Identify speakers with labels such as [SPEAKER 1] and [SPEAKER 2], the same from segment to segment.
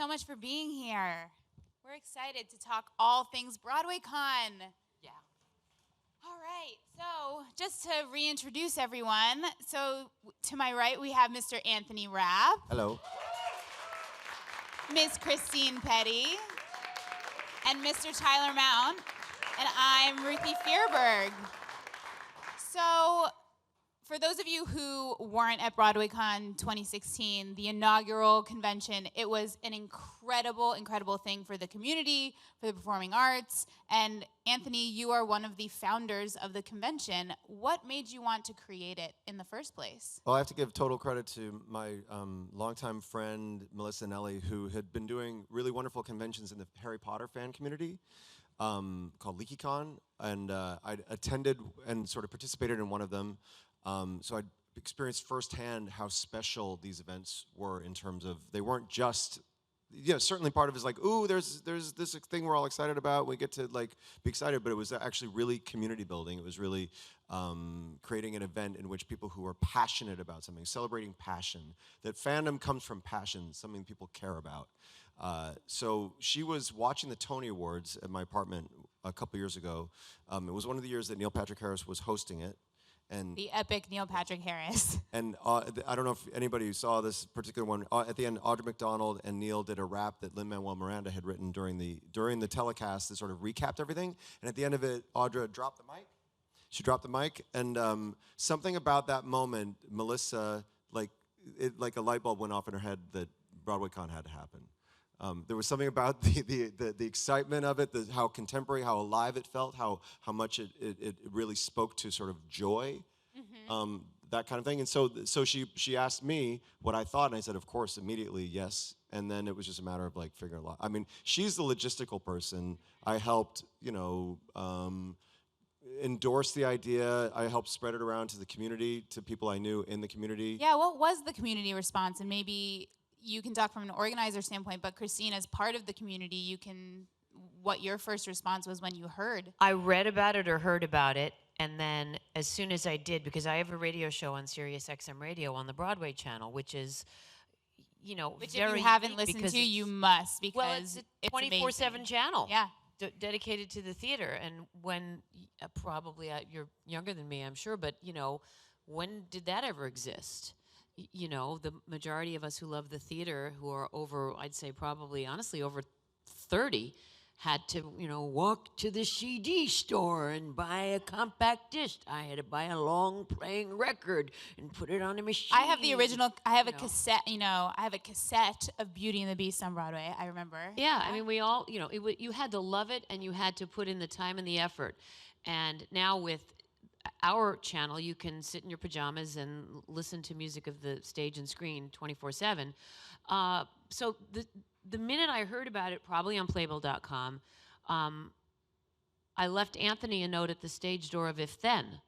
[SPEAKER 1] so much for being here. We're excited to talk all things BroadwayCon.
[SPEAKER 2] Yeah.
[SPEAKER 1] All right, so just to reintroduce everyone, so to my right we have Mr. Anthony Rapp.
[SPEAKER 3] Hello.
[SPEAKER 1] Miss Christine Pedi. And Mr. Tyler Mount. And I'm Ruthie Fierberg. So, for those of you who weren't at BroadwayCon 2016, the inaugural convention, it was an incredible, incredible thing for the community, for the performing arts. And Anthony, you are one of the founders of the convention. What made you want to create it in the first place?
[SPEAKER 3] Well, I have to give total credit to my longtime friend, Melissa Nelly, who had been doing really wonderful conventions in the Harry Potter fan community called LeakyCon. And I attended and sort of participated in one of them. So I experienced firsthand how special these events were in terms of they weren't just, certainly part of it is like, ooh, there's this thing we're all excited about. We get to like be excited, but it was actually really community building. It was really creating an event in which people who are passionate about something, celebrating passion, that fandom comes from passion, something people care about. So she was watching the Tony Awards at my apartment a couple years ago. It was one of the years that Neil Patrick Harris was hosting it. And
[SPEAKER 1] the epic Neil Patrick Harris.
[SPEAKER 3] And I don't know if anybody saw this particular one. At the end, Audra McDonald and Neil did a rap that Lin-Manuel Miranda had written during the telecast that sort of recapped everything. And at the end of it, Audra dropped the mic. She dropped the mic, and something about that moment, Melissa, like a light bulb went off in her head that BroadwayCon had to happen. There was something about the excitement of it, how contemporary, how alive it felt, how much it really spoke to sort of joy, that kind of thing. And so she asked me what I thought, and I said, of course, immediately, yes. And then it was just a matter of like figuring it out. I mean, she's the logistical person. I helped, endorse the idea. I helped spread it around to the community, to people I knew in the community.
[SPEAKER 1] Yeah, what was the community response? And maybe you can talk from an organizer standpoint, but Christine, as part of the community, what your first response was when you heard?
[SPEAKER 2] I read about it or heard about it, and then as soon as I did, because I have a radio show on Sirius XM Radio on the Broadway channel, which is,
[SPEAKER 1] which
[SPEAKER 2] very
[SPEAKER 1] if you haven't listened to, you must, because
[SPEAKER 2] well, it's a 24/7 channel.
[SPEAKER 1] Yeah.
[SPEAKER 2] Dedicated to the theater. And when, probably you're younger than me, I'm sure, but, when did that ever exist? The majority of us who love the theater, who are over, I'd say probably, honestly, over 30, had to, walk to the CD store and buy a compact disc. I had to buy a long playing record and put it on a machine.
[SPEAKER 1] I have the original, I have a cassette, I have a cassette of Beauty and the Beast on Broadway, I remember.
[SPEAKER 2] Yeah, I mean, we all, you had to love it, and you had to put in the time and the effort. And now with our channel, you can sit in your pajamas and listen to music of the stage and screen 24/7. So the minute I heard about it, probably on Playbill.com, I left Anthony a note at the stage door of If Then,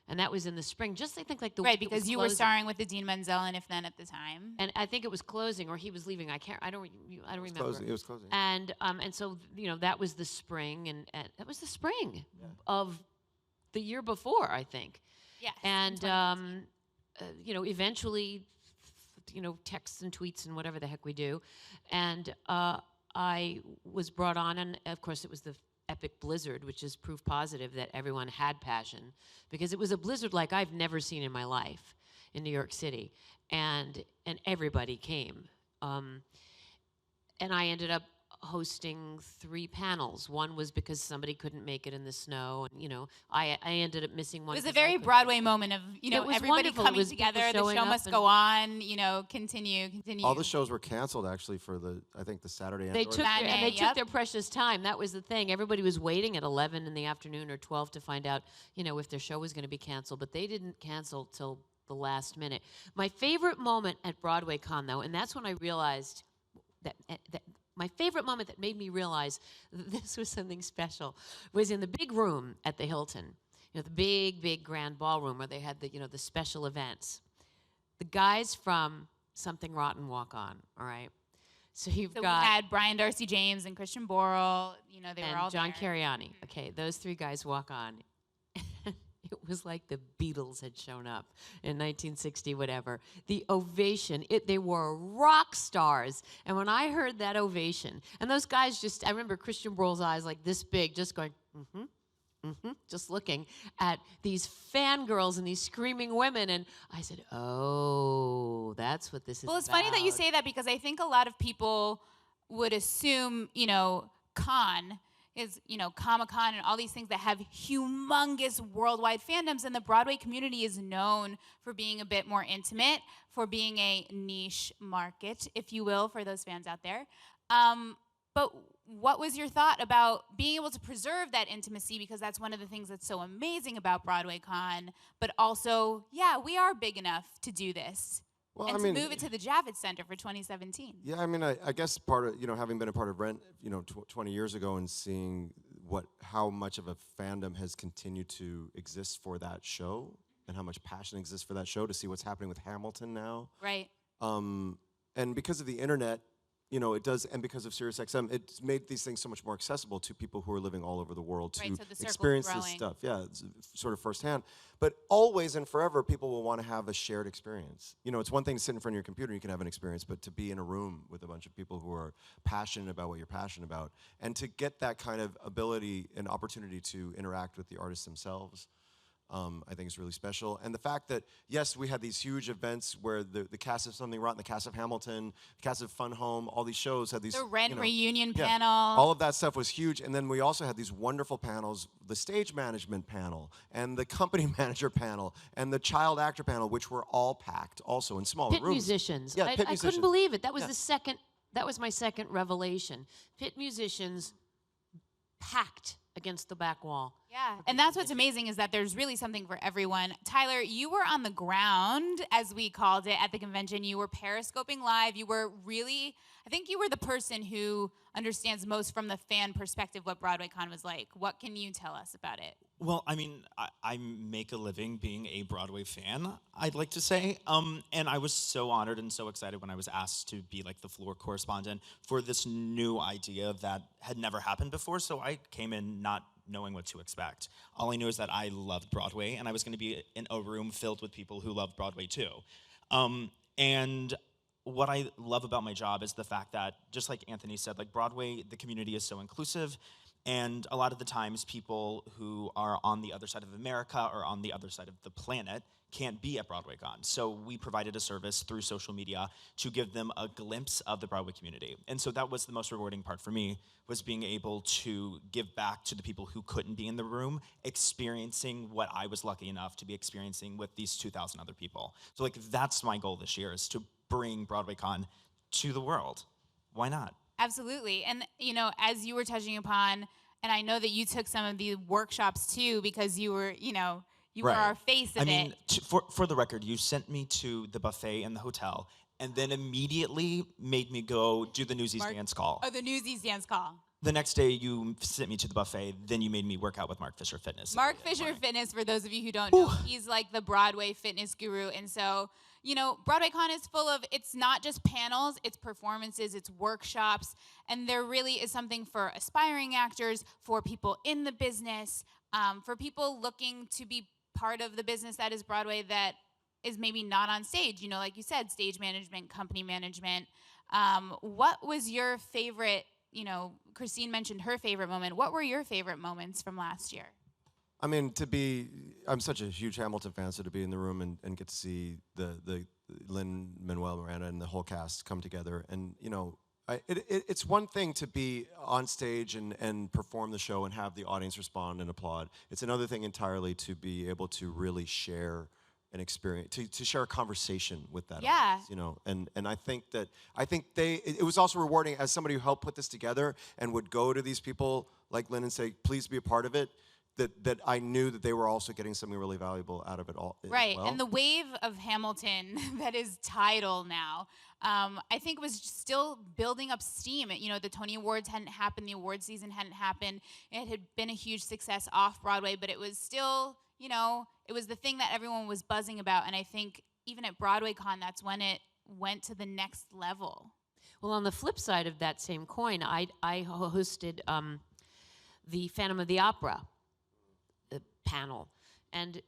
[SPEAKER 2] and that was in the spring. Just I think like the
[SPEAKER 1] right,
[SPEAKER 2] week it
[SPEAKER 1] because
[SPEAKER 2] was
[SPEAKER 1] you
[SPEAKER 2] closing.
[SPEAKER 1] were starring with Idina Menzel and If Then at the time,
[SPEAKER 2] and I think it was closing or he was leaving. I don't remember.
[SPEAKER 3] It was closing.
[SPEAKER 2] And so that was the spring, and that was the spring of the year before, I think.
[SPEAKER 1] Yes.
[SPEAKER 2] And eventually, texts and tweets and whatever the heck we do, and I was brought on, and of course it was the epic blizzard, which is proof positive that everyone had passion, because it was a blizzard like I've never seen in my life in New York City, and everybody came, and I ended up hosting 3 panels. One was because somebody couldn't make it in the snow, and I ended up missing one.
[SPEAKER 1] It was a very Broadway moment of everybody
[SPEAKER 2] wonderful.
[SPEAKER 1] coming together. The show must go on. Continue.
[SPEAKER 3] All the shows were canceled actually for I think the Saturday.
[SPEAKER 2] They took their precious time. That was the thing. Everybody was waiting at 11 in the afternoon or 12 to find out if their show was going to be canceled, but they didn't cancel till the last minute. My favorite moment at BroadwayCon, though, and that's when I realized that my favorite moment that made me realize that this was something special was in the big room at the Hilton, the big grand ballroom where they had the special events. The guys from Something Rotten walk on, all right? So we
[SPEAKER 1] had Brian Darcy James and Christian Borle, they were all
[SPEAKER 2] John
[SPEAKER 1] there.
[SPEAKER 2] Cariani. Okay, those 3 guys walk on. It It was like the Beatles had shown up in 1960, whatever. The ovation, they were rock stars. And when I heard that ovation, and those guys I remember Christian Borle's eyes like this big, just going, just looking at these fangirls and these screaming women. And I said, oh, that's what this is
[SPEAKER 1] Well, it's
[SPEAKER 2] about.
[SPEAKER 1] funny that you say that because I think a lot of people would assume, con is, Comic-Con and all these things that have humongous worldwide fandoms, and the Broadway community is known for being a bit more intimate, for being a niche market, if you will, for those fans out there. But what was your thought about being able to preserve that intimacy, because that's one of the things that's so amazing about BroadwayCon, but also, yeah, we are big enough to do this.
[SPEAKER 3] Well,
[SPEAKER 1] And to move it to the Javits Center for 2017.
[SPEAKER 3] Yeah, I mean, I guess part of, having been a part of Rent, 20 years ago and seeing how much of a fandom has continued to exist for that show and how much passion exists for that show, to see what's happening with Hamilton now.
[SPEAKER 1] Right.
[SPEAKER 3] And because of the internet, it does, and because of SiriusXM, it's made these things so much more accessible to people who are living all over the world to
[SPEAKER 1] Right, so the circle's
[SPEAKER 3] experience this
[SPEAKER 1] growing.
[SPEAKER 3] stuff. Yeah, it's sort of firsthand. But always and forever, people will want to have a shared experience. It's one thing to sit in front of your computer and you can have an experience, but to be in a room with a bunch of people who are passionate about what you're passionate about, and to get that kind of ability and opportunity to interact with the artists themselves, I think is really special. And the fact that, yes, we had these huge events where the cast of Something Rotten, the cast of Hamilton, the cast of Fun Home, all these shows had these...
[SPEAKER 1] The Rent reunion
[SPEAKER 3] yeah,
[SPEAKER 1] panel.
[SPEAKER 3] all of that stuff was huge. And then we also had these wonderful panels, the stage management panel, and the company manager panel, and the child actor panel, which were all packed also in smaller
[SPEAKER 2] Pit
[SPEAKER 3] rooms.
[SPEAKER 2] musicians.
[SPEAKER 3] Yeah,
[SPEAKER 2] I
[SPEAKER 3] pit musicians.
[SPEAKER 2] couldn't believe it. That was
[SPEAKER 3] Yeah.
[SPEAKER 2] That was my second revelation. Pit musicians packed against the back wall.
[SPEAKER 1] Yeah, and that's what's amazing, is that there's really something for everyone. Tyler, you were on the ground, as we called it, at the convention. You were periscoping live. You were really, I think you were the person who understands most from the fan perspective what BroadwayCon was like. What can you tell us about it?
[SPEAKER 4] Well, I mean, I make a living being a Broadway fan, I'd like to say. And I was so honored and so excited when I was asked to be like the floor correspondent for this new idea that had never happened before. So I came in not knowing what to expect. All I knew is that I loved Broadway, and I was going to be in a room filled with people who loved Broadway too. And what I love about my job is the fact that, just like Anthony said, like Broadway, the community is so inclusive, and a lot of the times people who are on the other side of America or on the other side of the planet can't be at BroadwayCon. So we provided a service through social media to give them a glimpse of the Broadway community. And so that was the most rewarding part for me, was being able to give back to the people who couldn't be in the room, experiencing what I was lucky enough to be experiencing with these 2,000 other people. So like that's my goal this year, is to bring BroadwayCon to the world. Why not?
[SPEAKER 1] Absolutely. And, as you were touching upon, and I know that you took some of the workshops too, because you were, you were our face of
[SPEAKER 4] I mean,
[SPEAKER 1] it.
[SPEAKER 4] for the record, you sent me to the buffet in the hotel and then immediately made me go do the Newsies dance call.
[SPEAKER 1] Oh, the Newsies dance call.
[SPEAKER 4] The next day, you sent me to the buffet, then you made me work out with Mark Fisher Fitness.
[SPEAKER 1] Mark Fisher Fitness, for those of you who don't know, he's like the Broadway fitness guru. And so, BroadwayCon is full of, it's not just panels, it's performances, it's workshops, and there really is something for aspiring actors, for people in the business, for people looking to be part of the business that is Broadway that is maybe not on stage, like you said, stage management, company management. What was your favorite, Christine mentioned her favorite moment. What were your favorite moments from last year?
[SPEAKER 3] I mean, I'm such a huge Hamilton fan, so to be in the room and get to see the Lin-Manuel Miranda and the whole cast come together, and it's one thing to be on stage and perform the show and have the audience respond and applaud. It's another thing entirely to be able to really share an experience, to share a conversation with that audience, and I think it was also rewarding as somebody who helped put this together and would go to these people like Lynn and say, please be a part of it, that I knew that they were also getting something really valuable out of it all.
[SPEAKER 1] Right,
[SPEAKER 3] as well.
[SPEAKER 1] and the wave of Hamilton that is tidal now, I think was still building up steam. The Tony Awards hadn't happened, the award season hadn't happened. It had been a huge success off Broadway, but it was still, it was the thing that everyone was buzzing about. And I think even at BroadwayCon, that's when it went to the next level.
[SPEAKER 2] Well, on the flip side of that same coin, I hosted the Phantom of the Opera panel. And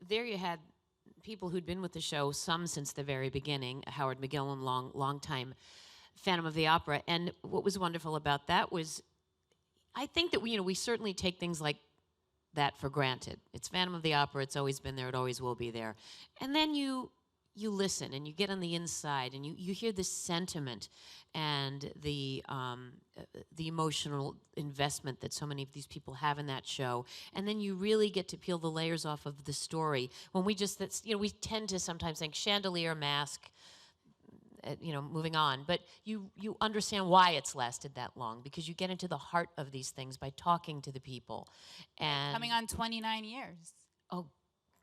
[SPEAKER 2] there you had people who'd been with the show, some since the very beginning. Howard McGillin, long time Phantom of the Opera. And what was wonderful about that was, I think that we certainly take things like that for granted. It's Phantom of the Opera. It's always been there. It always will be there. And then you listen and you get on the inside and you hear the sentiment and the emotional investment that so many of these people have in that show. And then you really get to peel the layers off of the story. When we we tend to sometimes think chandelier, mask, moving on. But you understand why it's lasted that long, because you get into the heart of these things by talking to the people. And
[SPEAKER 1] Coming on 29 years.
[SPEAKER 2] oh,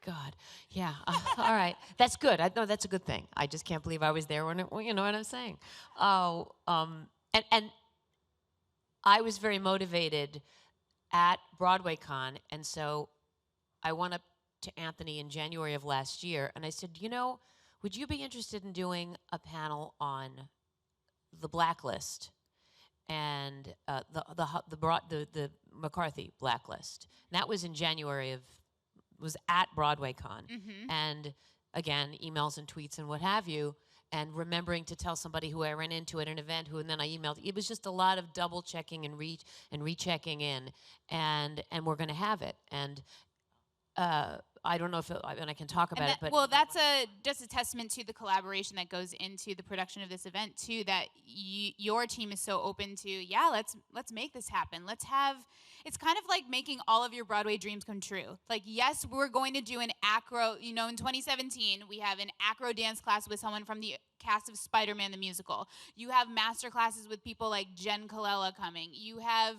[SPEAKER 2] God, yeah. All right, that's good. I know that's a good thing. I just can't believe I was there when you know what I'm saying. Oh, and I was very motivated at BroadwayCon, and so I went up to Anthony in January of last year, and I said, would you be interested in doing a panel on the blacklist and the McCarthy blacklist? And that was in January was at BroadwayCon. And again, emails and tweets and what have you, and remembering to tell somebody who I ran into at an event and then I emailed. It was just a lot of double checking and rechecking in, and we're going to have it. And I don't know and I can talk about it, but
[SPEAKER 1] well, that's just a testament to the collaboration that goes into the production of this event too. That your team is so open to, let's make this happen. Let's have. It's kind of like making all of your Broadway dreams come true. Like, yes, we're going to do an acro. In 2017, we have an acro dance class with someone from the cast of Spider-Man the musical. You have master classes with people like Jen Colella coming. You have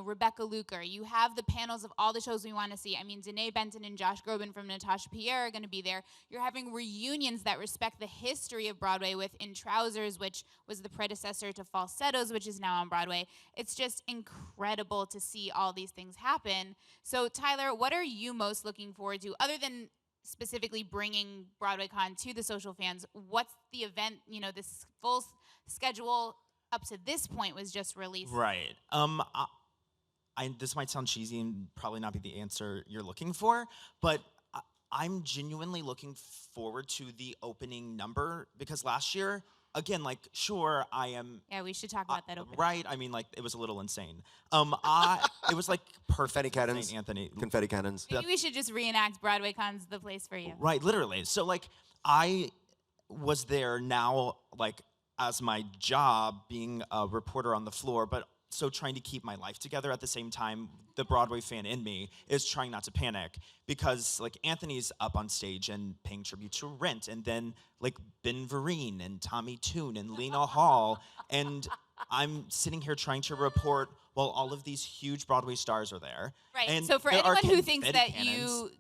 [SPEAKER 1] Rebecca Luker. You have the panels of all the shows we want to see. I mean, Danae Benton and Josh Groban from Natasha Pierre are going to be there. You're having reunions that respect the history of Broadway with In Trousers, which was the predecessor to Falsettos, which is now on Broadway. It's just incredible to see all these things happen. So, Tyler, what are you most looking forward to, other than specifically bringing BroadwayCon to the social fans? What's the event, this full schedule up to this point was just released?
[SPEAKER 4] Right. This might sound cheesy and probably not be the answer you're looking for, but I'm genuinely looking forward to the opening number, because last year, again, sure, I am.
[SPEAKER 1] Yeah, we should talk about that opening.
[SPEAKER 4] Right. I mean, it was a little insane. It was perfect.
[SPEAKER 3] Confetti cannons.
[SPEAKER 4] St. Anthony.
[SPEAKER 3] Confetti cannons.
[SPEAKER 1] Maybe we should just reenact BroadwayCon's the place for you.
[SPEAKER 4] Right. Literally. So I was there now, as my job, being a reporter on the floor, but so trying to keep my life together at the same time. The Broadway fan in me is trying not to panic, because Anthony's up on stage and paying tribute to Rent, and then Ben Vereen and Tommy Tune and Lena Hall, and I'm sitting here trying to report while all of these huge Broadway stars are there.
[SPEAKER 1] Right.
[SPEAKER 4] And
[SPEAKER 1] so for
[SPEAKER 4] there are
[SPEAKER 1] anyone who thinks
[SPEAKER 4] confetti
[SPEAKER 1] that
[SPEAKER 4] cannons.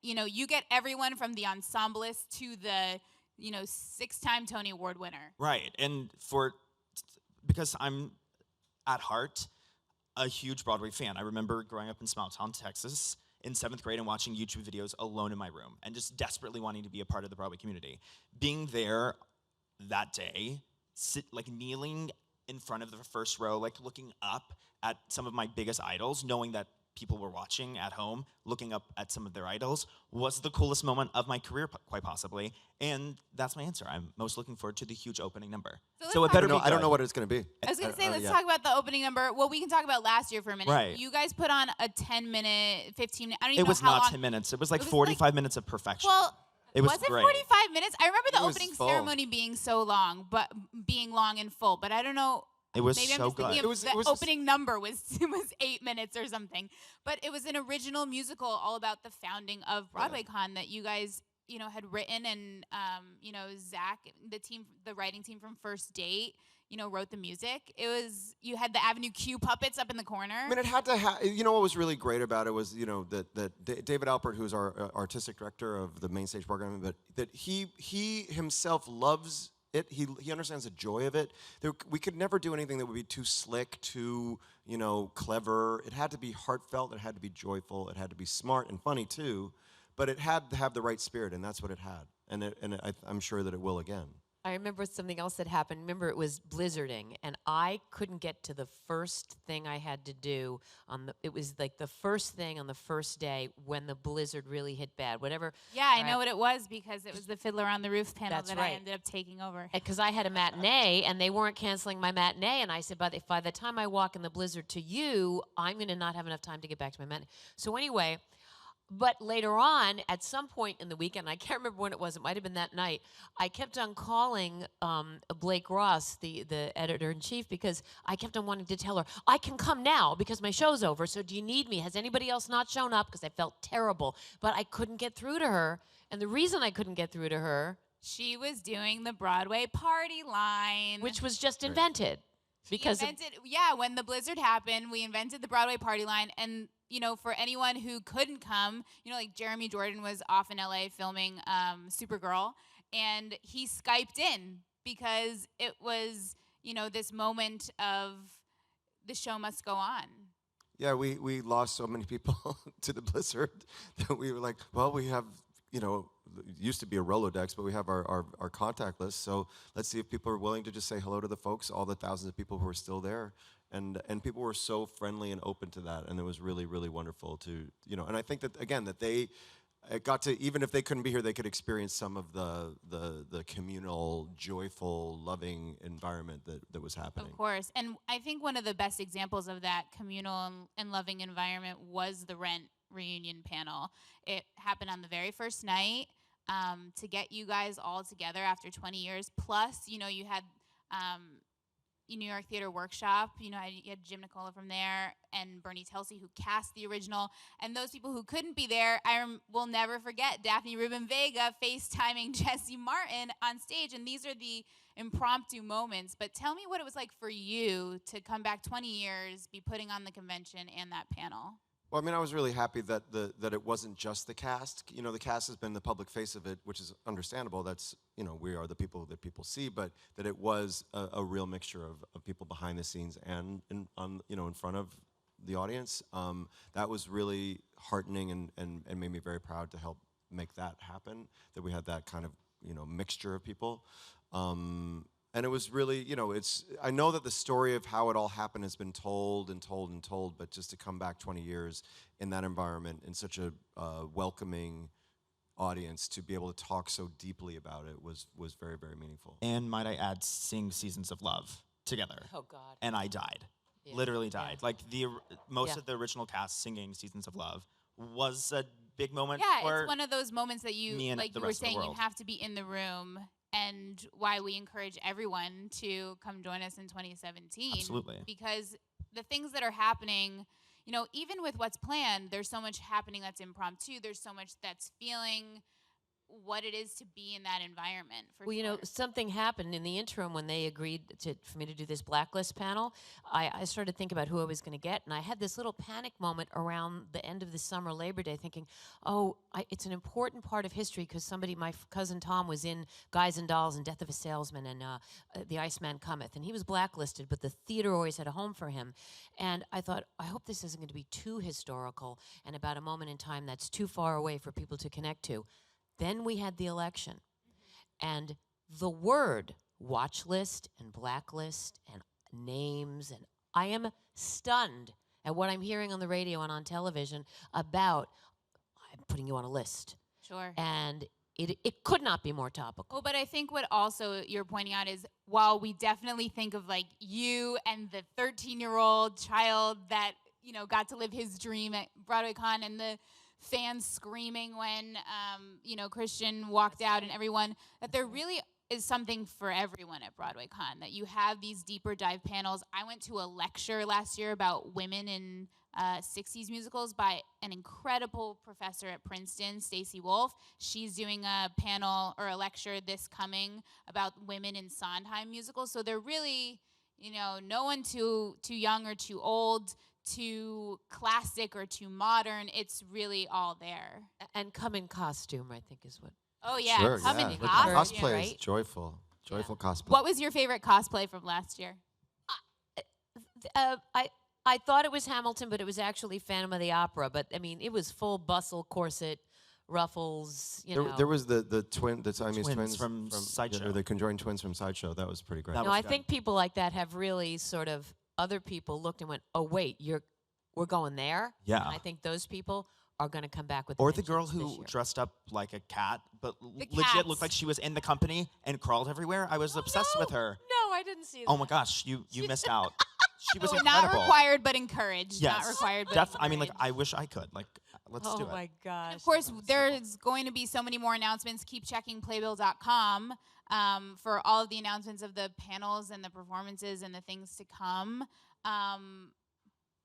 [SPEAKER 1] you get everyone from the ensemblist to the 6-time Tony Award winner.
[SPEAKER 4] Right. And because I'm at heart a huge Broadway fan. I remember growing up in small town Texas in 7th grade and watching YouTube videos alone in my room and just desperately wanting to be a part of the Broadway community. Being there that day, kneeling in front of the first row, looking up at some of my biggest idols, knowing that people were watching at home, looking up at some of their idols, was the coolest moment of my career, quite possibly. And that's my answer. I'm most looking forward to the huge opening number.
[SPEAKER 1] So
[SPEAKER 3] it better be. I don't know what it's going to be.
[SPEAKER 1] I was going to say, let's talk about the opening number. Well, we can talk about last year for a minute.
[SPEAKER 4] Right.
[SPEAKER 1] You guys put on a 10-minute, 15-minute, I don't even
[SPEAKER 4] It
[SPEAKER 1] know
[SPEAKER 4] was
[SPEAKER 1] how
[SPEAKER 4] not
[SPEAKER 1] long.
[SPEAKER 4] 10 minutes. It was 45 minutes of perfection.
[SPEAKER 1] Well,
[SPEAKER 4] it was
[SPEAKER 1] it
[SPEAKER 4] great.
[SPEAKER 1] 45 minutes? I remember the
[SPEAKER 3] It was
[SPEAKER 1] opening
[SPEAKER 3] full.
[SPEAKER 1] ceremony being so long, but being long and full. But I don't know.
[SPEAKER 4] It was
[SPEAKER 1] Maybe I'm
[SPEAKER 4] so
[SPEAKER 1] just thinking
[SPEAKER 4] good.
[SPEAKER 1] of
[SPEAKER 3] It was
[SPEAKER 1] the opening number was 8 minutes or something. But it was an original musical all about the founding of BroadwayCon that you guys, had written, and Zach, the writing team from First Date, wrote the music. You had the Avenue Q puppets up in the corner.
[SPEAKER 3] I mean, it had to have. What was really great about it was, that David Alpert, who's our artistic director of the main stage program, that he himself loves it. He understands the joy of it. We could never do anything that would be too slick, too clever. It had to be heartfelt. It had to be joyful. It had to be smart and funny too. But it had to have the right spirit, and that's what it had. And I'm sure that it will again.
[SPEAKER 2] I remember something else that happened. Remember, it was blizzarding, and I couldn't get to the first thing I had to do it was like the first thing on the first day when the blizzard really hit bad. Whatever.
[SPEAKER 1] Yeah, I know what it was because it was the Fiddler on the Roof panel
[SPEAKER 2] That's
[SPEAKER 1] that
[SPEAKER 2] right.
[SPEAKER 1] I ended up taking over.
[SPEAKER 2] Because I had a matinee, and they weren't canceling my matinee, and I said, by the time I walk in the blizzard to you, I'm going to not have enough time to get back to my matinee. So anyway, but later on, at some point in the weekend, I can't remember when it was, it might have been that night, I kept on calling Blake Ross, the editor-in-chief, because I kept on wanting to tell her, I can come now because my show's over, so do you need me? Has anybody else not shown up? Because I felt terrible. But I couldn't get through to her, and the reason I couldn't get through to her...
[SPEAKER 1] She was doing the Broadway party line.
[SPEAKER 2] Which was just invented.
[SPEAKER 1] When the blizzard happened, we invented the Broadway party line, and for anyone who couldn't come, like Jeremy Jordan was off in LA filming Supergirl, and he Skyped in because it was, this moment of the show must go on.
[SPEAKER 3] Yeah, we lost so many people to the blizzard that we were like, well, we have, it used to be a Rolodex, but we have our contact list, so let's see if people are willing to just say hello to the folks, all the thousands of people who are still there. And people were so friendly and open to that, and it was really, really wonderful to, and I think that, again, that they got to, even if they couldn't be here, they could experience some of the communal, joyful, loving environment that was happening.
[SPEAKER 1] Of course, and I think one of the best examples of that communal and loving environment was the Rent reunion panel. It happened on the very first night to get you guys all together after 20 years, plus, you had... New York Theater Workshop, you had Jim Nicola from there and Bernie Telsey, who cast the original. And those people who couldn't be there, will never forget Daphne Rubin Vega FaceTiming Jesse Martin on stage. And these are the impromptu moments. But tell me what it was like for you to come back 20 years, be putting on the convention and that panel.
[SPEAKER 3] Well, I mean, I was really happy that that it wasn't just the cast. The cast has been the public face of it, which is understandable. That's, we are the people that people see, but that it was a real mixture of people behind the scenes and in front of the audience. That was really heartening and made me very proud to help make that happen, that we had that kind of, mixture of people. And it was really, I know that the story of how it all happened has been told and told and told, but just to come back 20 years in that environment, in such a welcoming audience, to be able to talk so deeply about it was very, very meaningful.
[SPEAKER 4] And might I add, sing Seasons of Love together.
[SPEAKER 2] Oh, God.
[SPEAKER 4] And I died.
[SPEAKER 2] Yeah.
[SPEAKER 4] Literally died.
[SPEAKER 2] Yeah.
[SPEAKER 4] Like, most of the original cast singing Seasons of Love was a big moment
[SPEAKER 1] Yeah,
[SPEAKER 4] for
[SPEAKER 1] it's one of those moments that
[SPEAKER 4] me and
[SPEAKER 1] like
[SPEAKER 4] the
[SPEAKER 1] you were
[SPEAKER 4] rest of the
[SPEAKER 1] saying, you
[SPEAKER 4] world.
[SPEAKER 1] have to be in the room, and why we encourage everyone to come join us in 2017.
[SPEAKER 4] Absolutely.
[SPEAKER 1] Because the things that are happening, even with what's planned, there's so much happening that's impromptu. There's so much that's feeling what it is to be in that environment.
[SPEAKER 2] Well, something happened in the interim when they agreed for me to do this blacklist panel. I started to think about who I was going to get, and I had this little panic moment around the end of the summer, Labor Day, thinking, it's an important part of history because my cousin Tom was in Guys and Dolls and Death of a Salesman and The Iceman Cometh, and he was blacklisted, but the theater always had a home for him. And I thought, I hope this isn't going to be too historical and about a moment in time that's too far away for people to connect to. Then we had the election, and the word watch list and blacklist and names, and I am stunned at what I'm hearing on the radio and on television about, I'm putting you on a list.
[SPEAKER 1] Sure.
[SPEAKER 2] And it could not be more topical.
[SPEAKER 1] Well, but I think what also you're pointing out is, while we definitely think of like you and the 13-year-old child that, got to live his dream at BroadwayCon, and the fans screaming when, Christian walked out, and everyone, that there really is something for everyone at BroadwayCon, that you have these deeper dive panels. I went to a lecture last year about women in 60s musicals by an incredible professor at Princeton, Stacey Wolf. She's doing a panel or a lecture this coming about women in Sondheim musicals. So they're really, no one too young or too old, too classic or too modern. It's really all there.
[SPEAKER 2] And come in costume, I think is what.
[SPEAKER 1] Oh yeah,
[SPEAKER 3] Sure,
[SPEAKER 1] come in
[SPEAKER 3] The
[SPEAKER 1] costume.
[SPEAKER 3] cosplay
[SPEAKER 2] right?
[SPEAKER 3] is joyful cosplay.
[SPEAKER 1] What was your favorite cosplay from last year?
[SPEAKER 2] I thought it was Hamilton, but it was actually Phantom of the Opera. But I mean, it was full bustle, corset, ruffles,
[SPEAKER 3] There was the Siamese
[SPEAKER 4] Twins
[SPEAKER 3] twins
[SPEAKER 4] from Sideshow.
[SPEAKER 3] or the conjoined twins from Sideshow. That was pretty great.
[SPEAKER 4] That
[SPEAKER 2] No,
[SPEAKER 4] was
[SPEAKER 2] I
[SPEAKER 4] good.
[SPEAKER 2] think people like that have really sort of other people looked and went, "Oh wait, we're going there."
[SPEAKER 4] Yeah.
[SPEAKER 2] And I think those people are going to come back with.
[SPEAKER 4] Or
[SPEAKER 2] a
[SPEAKER 4] the girl
[SPEAKER 2] vengeance this
[SPEAKER 4] who
[SPEAKER 2] year.
[SPEAKER 4] dressed up like a cat, but legit
[SPEAKER 1] cats.
[SPEAKER 4] looked like she was in the company and crawled everywhere. I was obsessed with her.
[SPEAKER 2] No, I didn't see that.
[SPEAKER 4] Oh my gosh, you missed out. She was
[SPEAKER 1] So
[SPEAKER 4] incredible.
[SPEAKER 1] not required but encouraged.
[SPEAKER 4] Yes.
[SPEAKER 1] Not required but
[SPEAKER 4] I mean, like,
[SPEAKER 1] encouraged.
[SPEAKER 4] I wish I could. Like, let's do
[SPEAKER 2] Oh
[SPEAKER 4] it.
[SPEAKER 2] my gosh.
[SPEAKER 1] Of course, there's going to be so many more announcements. Keep checking playbill.com for all of the announcements of the panels and the performances and the things to come.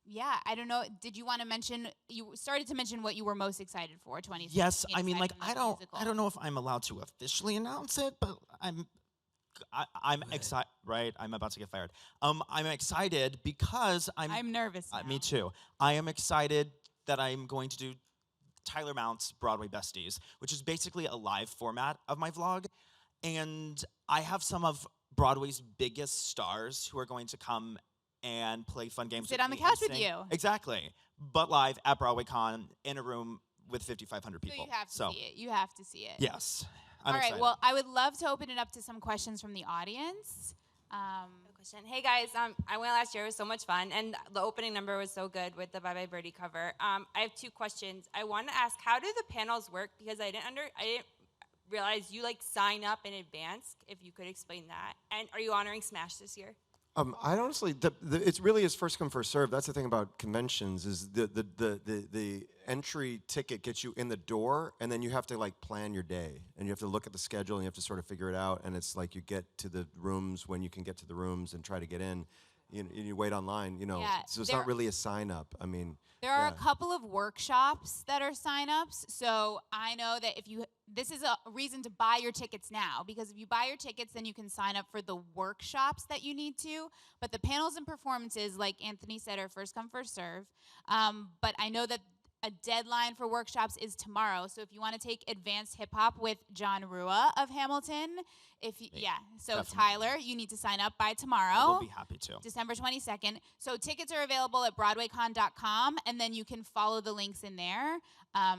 [SPEAKER 1] Yeah, I don't know. Did you want to mention? You started to mention what you were most excited for. 2017.
[SPEAKER 4] Yes, I mean,
[SPEAKER 1] aside
[SPEAKER 4] like,
[SPEAKER 1] from the
[SPEAKER 4] I don't
[SPEAKER 1] musical.
[SPEAKER 4] know if I'm allowed to officially announce it, but I'm excited. Right, I'm about to get fired. I'm excited because
[SPEAKER 1] I'm nervous. Now.
[SPEAKER 4] Me too. I am excited that I'm going to do Tyler Mount's Broadway Besties, which is basically a live format of my vlog, and I have some of Broadway's biggest stars who are going to come and play fun games.
[SPEAKER 1] Sit
[SPEAKER 4] with
[SPEAKER 1] on the
[SPEAKER 4] me
[SPEAKER 1] couch
[SPEAKER 4] and
[SPEAKER 1] with
[SPEAKER 4] sing.
[SPEAKER 1] you.
[SPEAKER 4] Exactly, but live at BroadwayCon in a room with 5,500
[SPEAKER 1] So
[SPEAKER 4] people.
[SPEAKER 1] you have to see it. You have to see it.
[SPEAKER 4] Yes. I'm
[SPEAKER 1] All right.
[SPEAKER 4] excited.
[SPEAKER 1] Well, I would love to open it up to some questions from the audience.
[SPEAKER 5] Question. Hey guys, I went last year. It was so much fun, and the opening number was so good with the Bye Bye Birdie cover. I have two questions. I want to ask, how do the panels work? Because I didn't realize you like sign up in advance. If you could explain that. And are you honoring Smash this year?
[SPEAKER 3] I honestly, it's really is first come first serve. That's the thing about conventions is the entry ticket gets you in the door, and then you have to like plan your day, and you have to look at the schedule, and you have to sort of figure it out. And it's like you get to the rooms when you can get to the rooms and try to get in. You wait online,
[SPEAKER 1] Yeah,
[SPEAKER 3] so it's not really a sign up. I mean,
[SPEAKER 1] There are a
[SPEAKER 3] yeah.
[SPEAKER 1] couple of workshops that are signups. So I know that this is a reason to buy your tickets now, because if you buy your tickets, then you can sign up for the workshops that you need to. But the panels and performances, like Anthony said, are first come, first serve. But I know that a deadline for workshops is tomorrow. So if you want to take advanced hip hop with John Rua of Hamilton, so
[SPEAKER 4] Definitely.
[SPEAKER 1] Tyler, you need to sign up by
[SPEAKER 4] I
[SPEAKER 1] tomorrow.
[SPEAKER 4] will be happy to.
[SPEAKER 1] December 22nd. So tickets are available at BroadwayCon.com, and then you can follow the links in there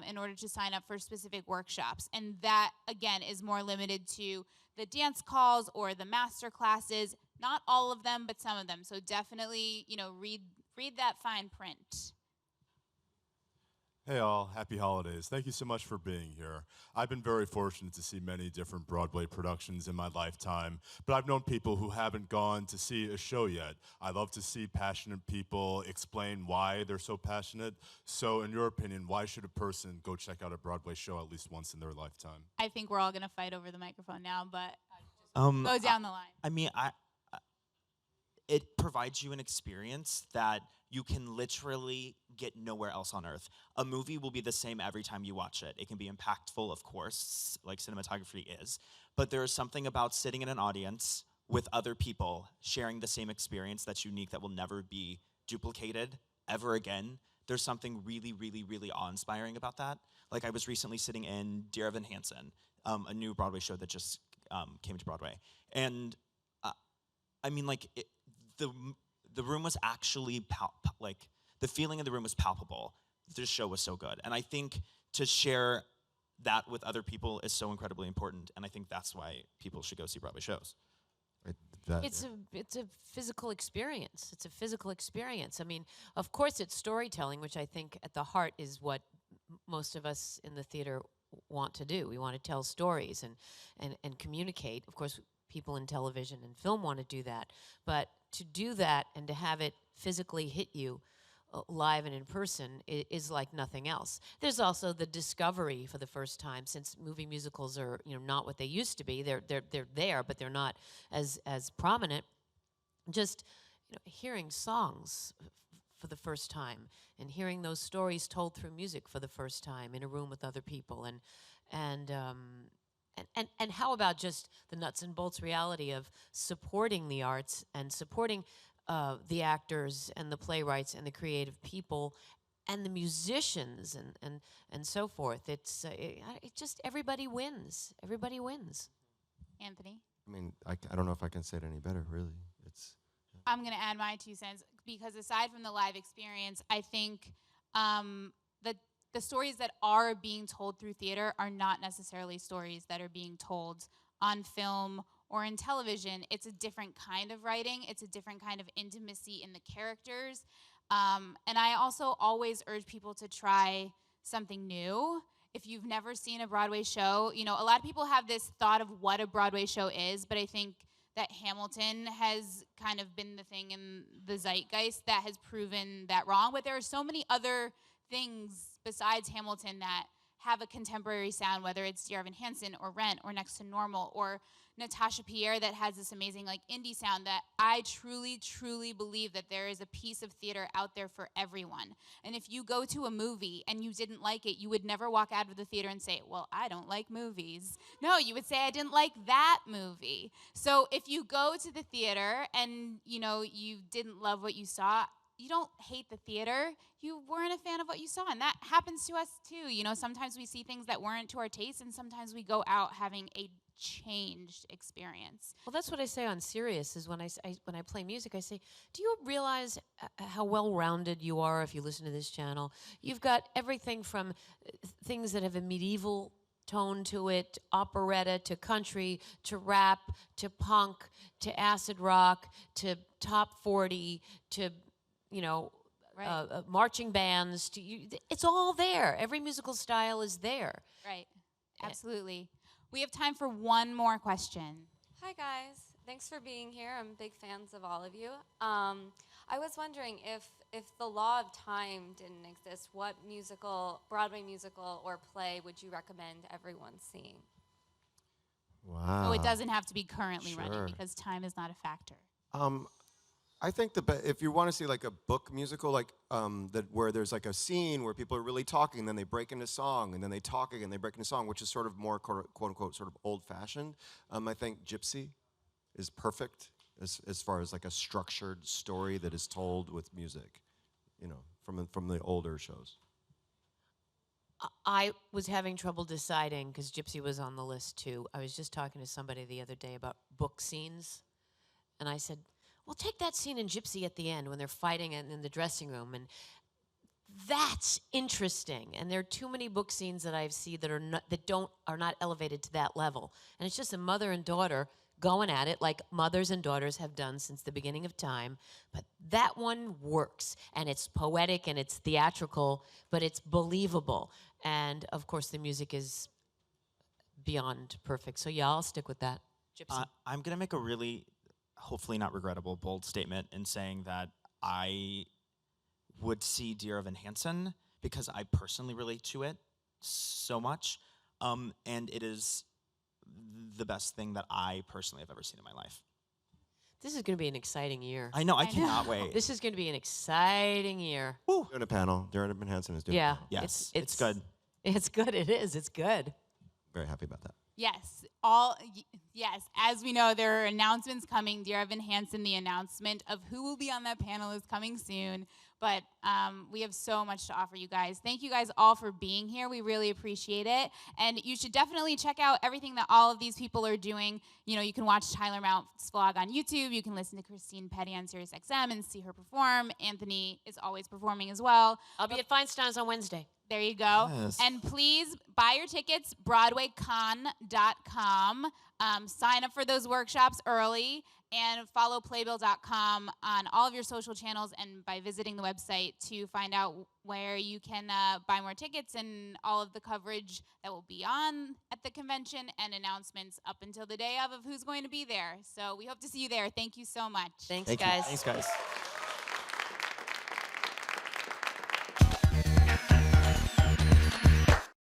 [SPEAKER 1] in order to sign up for specific workshops. And that, again, is more limited to the dance calls or the master classes. Not all of them, but some of them. So definitely, read that fine print.
[SPEAKER 6] Hey all, happy holidays. Thank you so much for being here. I've been very fortunate to see many different Broadway productions in my lifetime, but I've known people who haven't gone to see a show yet. I love to see passionate people explain why they're so passionate. So in your opinion, why should a person go check out a Broadway show at least once in their lifetime?
[SPEAKER 1] I think we're all going to fight over the microphone now, but go down the line.
[SPEAKER 4] I mean, it provides you an experience that you can literally get nowhere else on earth. A movie will be the same every time you watch it. It can be impactful, of course, like cinematography is, but there is something about sitting in an audience with other people sharing the same experience that's unique, that will never be duplicated ever again. There's something really, really, really awe-inspiring about that. Like, I was recently sitting in Dear Evan Hansen, a new Broadway show that just came to Broadway. And I mean, like, the room was actually, the feeling in the room was palpable. This show was so good. And I think to share that with other people is so incredibly important. And I think that's why people should go see Broadway shows.
[SPEAKER 2] It's a physical experience. It's a physical experience. I mean, of course, it's storytelling, which I think at the heart is what most of us in the theater want to do. We want to tell stories and communicate. Of course, people in television and film want to do that. But to do that and to have it physically hit you live and in person is like nothing else. There's also the discovery for the first time, since movie musicals are not what they used to be. They're there, but they're not as prominent. Just hearing songs for the first time and hearing those stories told through music for the first time in a room with other people, and how about just the nuts and bolts reality of supporting the arts and supporting the actors and the playwrights and the creative people and the musicians and so forth. It just everybody wins. Everybody wins.
[SPEAKER 1] Anthony?
[SPEAKER 3] I mean, I don't know if I can say it any better, really.
[SPEAKER 1] I'm going to add my 2 cents, because aside from the live experience, I think that the stories that are being told through theater are not necessarily stories that are being told on film or in television. It's a different kind of writing. It's a different kind of intimacy in the characters. And I also always urge people to try something new. If you've never seen a Broadway show, you know, a lot of people have this thought of what a Broadway show is, but I think that Hamilton has kind of been the thing in the zeitgeist that has proven that wrong. But there are so many other things besides Hamilton that have a contemporary sound, whether it's Dear Evan Hansen or Rent or Next to Normal or Natasha Pierre that has this amazing like indie sound, that I truly, truly believe that there is a piece of theater out there for everyone. And if you go to a movie and you didn't like it, you would never walk out of the theater and say, well, I don't like movies. No, you would say, I didn't like that movie. So if you go to the theater and, you know, you didn't love what you saw, you don't hate the theater. You weren't a fan of what you saw, and that happens to us too. You know, sometimes we see things that weren't to our taste, and sometimes we go out having a changed experience.
[SPEAKER 2] Well, that's what I say on Sirius, is when I play music, I say, do you realize how well-rounded you are if you listen to this channel? You've got everything from things that have a medieval tone to it, operetta, to country, to rap, to punk, to acid rock, to top 40, to, you know, marching bands. It's all there. Every musical style is there.
[SPEAKER 1] Right, absolutely. We have time for one more question.
[SPEAKER 7] Hi guys, thanks for being here. I'm big fans of all of you. I was wondering if the law of time didn't exist, what musical, Broadway musical or play would you recommend everyone seeing?
[SPEAKER 3] Wow.
[SPEAKER 1] Oh, it doesn't have to be currently running
[SPEAKER 3] Sure.
[SPEAKER 1] because time is not a factor.
[SPEAKER 3] I think if you want to see like a book musical, like that where there's like a scene where people are really talking, and then they break into song, and then they talk again, they break into song, which is sort of more quote unquote sort of old fashioned. I think Gypsy is perfect as far as like a structured story that is told with music, you know, from the older shows.
[SPEAKER 2] I was having trouble deciding because Gypsy was on the list too. I was just talking to somebody the other day about book scenes, and I said, well, take that scene in Gypsy at the end when they're fighting in the dressing room, and that's interesting. And there are too many book scenes that I've seen that are not elevated to that level. And it's just a mother and daughter going at it like mothers and daughters have done since the beginning of time. But that one works, and it's poetic and it's theatrical, but it's believable. And of course, the music is beyond perfect. So yeah, I'll stick with that. Gypsy.
[SPEAKER 4] I'm gonna make a really, hopefully not regrettable, bold statement in saying that I would see Dear Evan Hansen because I personally relate to it so much, and it is the best thing that I personally have ever seen in my life.
[SPEAKER 2] This is going to be an exciting year.
[SPEAKER 4] I know, I cannot wait.
[SPEAKER 2] This is going to be an exciting year.
[SPEAKER 3] Doing a panel. Dear Evan Hansen is doing a
[SPEAKER 2] Yeah.
[SPEAKER 3] panel.
[SPEAKER 4] Yes, it's good.
[SPEAKER 2] It's good. It is. It's good.
[SPEAKER 3] Very happy about that.
[SPEAKER 1] Yes, yes. As we know, there are announcements coming. Dear Evan Hansen, the announcement of who will be on that panel is coming soon. But we have so much to offer you guys. Thank you guys all for being here. We really appreciate it. And you should definitely check out everything that all of these people are doing. You know, you can watch Tyler Mount's vlog on YouTube. You can listen to Christine Pedi on SiriusXM and see her perform. Anthony is always performing as well.
[SPEAKER 2] I'll be at Feinstein's on Wednesday.
[SPEAKER 1] There you go.
[SPEAKER 4] Yes.
[SPEAKER 1] And please buy your tickets, BroadwayCon.com. Sign up for those workshops early and follow Playbill.com on all of your social channels and by visiting the website to find out where you can buy more tickets and all of the coverage that will be on at the convention and announcements up until the day of who's going to be there. So we hope to see you there. Thank you so much.
[SPEAKER 2] Thanks,
[SPEAKER 4] Thank you.
[SPEAKER 2] guys.
[SPEAKER 4] Thanks, guys.